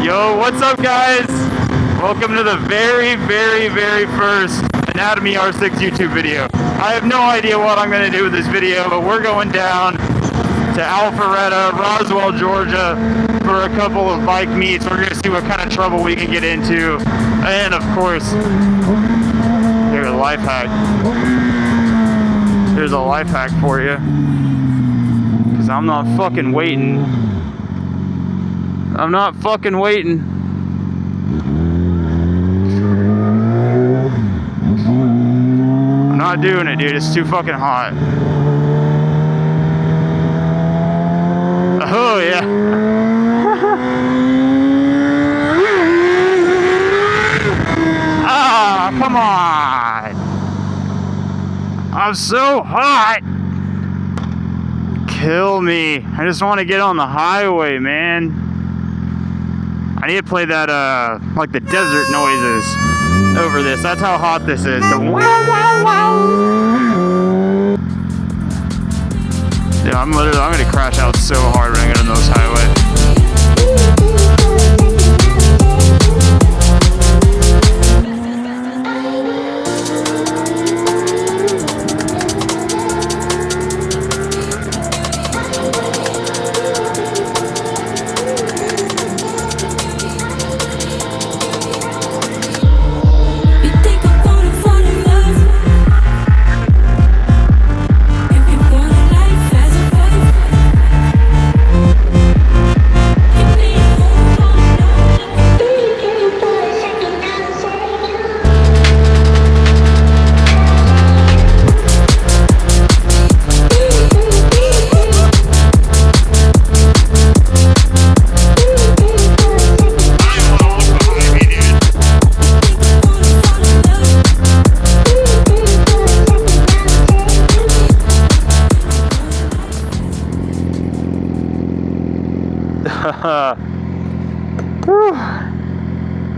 Yo, what's up, guys? Welcome to the very first Anatomy R6 YouTube video. I have no idea what I'm going to do with this video, but we're going down to Alpharetta, Roswell, Georgia for a couple of bike meets. We're going to see what kind of trouble we can get into. And, of course, here's a life hack. Here's a life hack for you. Because I'm not fucking waiting. I'm not fucking waiting. I'm not doing it, dude. It's too fucking hot. Oh, yeah. Ah, come on. I'm so hot. Kill me. I just want to get on the highway, man. I need to play that, like the desert noises over this. That's how hot this is. The wow, wow, wow. Dude, I'm gonna crash out so hard when I get on those highways.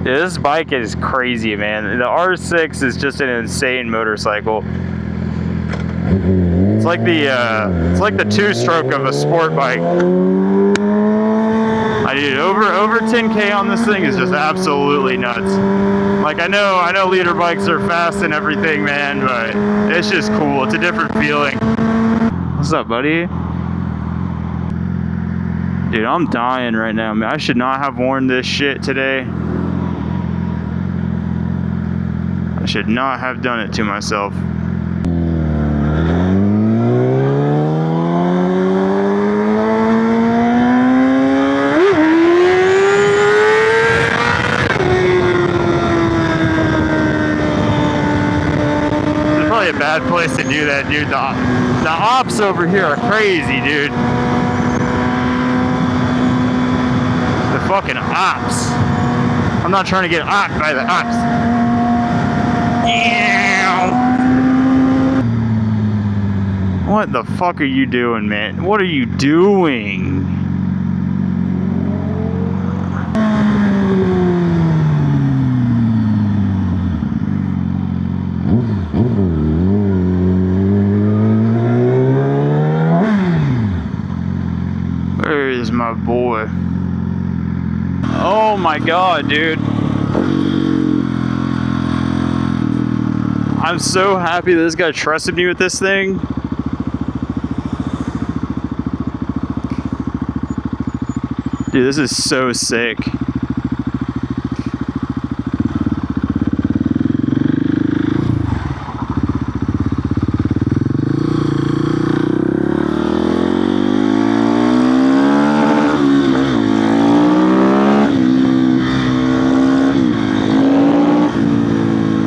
Dude, this bike is crazy, man. The R6 is just an insane motorcycle. It's like the two-stroke of a sport bike. I did over 10K on this thing is just absolutely nuts. Like I know leader bikes are fast and everything, man, but it's just cool. It's a different feeling. What's up, buddy? Dude, I'm dying right now, man. I should not have worn this shit today. I should not have done it to myself. This is probably a bad place to do that, dude. The ops over here are crazy, dude. The fucking ops. I'm not trying to get opped by the ops. What the fuck are you doing, man? What are you doing? Where is my boy? Oh my god, dude. I'm so happy this guy trusted me with this thing. Dude, this is so sick.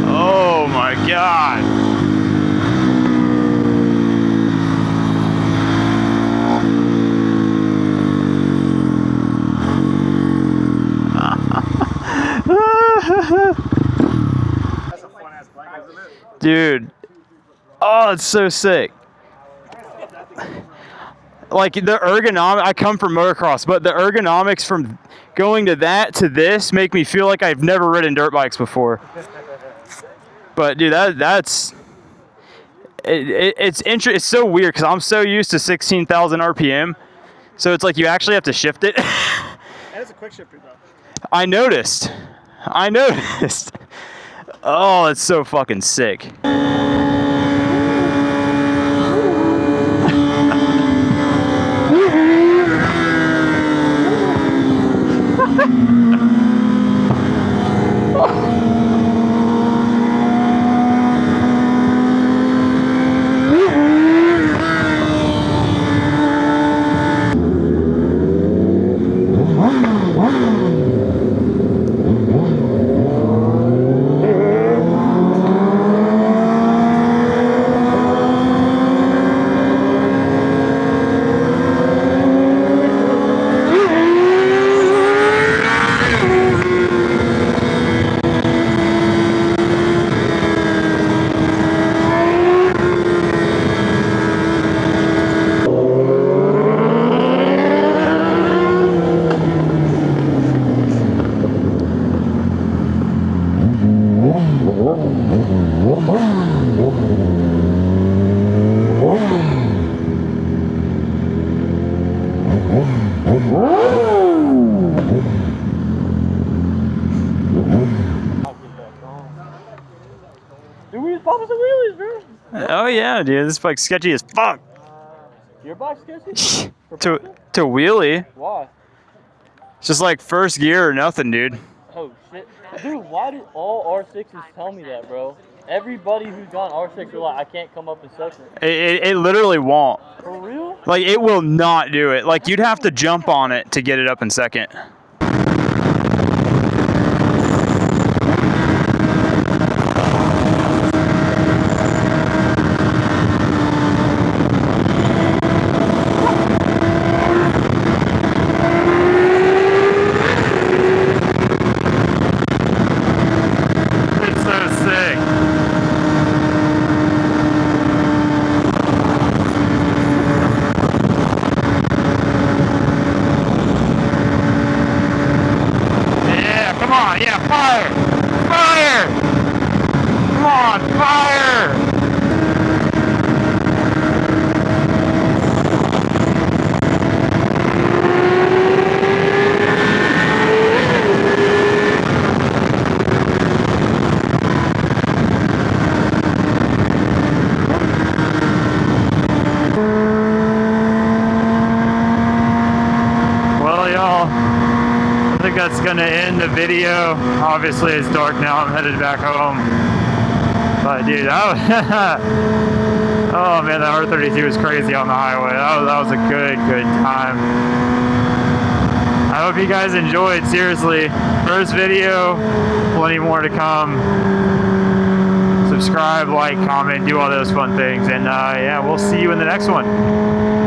Oh my God. Dude, oh, it's so sick. Like the ergonomics, I come from motocross, but the ergonomics from going to that to this make me feel like I've never ridden dirt bikes before. But dude, it's it's so weird because I'm so used to 16,000 RPM, so it's like you actually have to shift it. And it's a quick shifter though. I noticed. Oh, it's so fucking sick. Dude, we was popping some wheelies, bro. Oh yeah, dude, this bike's sketchy as fuck. Your bike's sketchy? to wheelie. Why? It's just like first gear or nothing, dude. Oh shit. Dude, why did all R6s tell me that, bro? Everybody who's gone R6 are like, I can't come up in second. It literally won't. For real? Like, it will not do it. Like, you'd have to jump on it to get it up in second. It's so sick. Yeah, come on, yeah, fire! Fire! Come on, fire! Well, y'all, I think that's gonna end the video. Obviously, it's dark now. I'm headed back home. But dude, that was oh man, that R32 was crazy on the highway. That was a good time. I hope you guys enjoyed. Seriously, first video, plenty more to come. Subscribe, like, comment, do all those fun things, and yeah, we'll see you in the next one.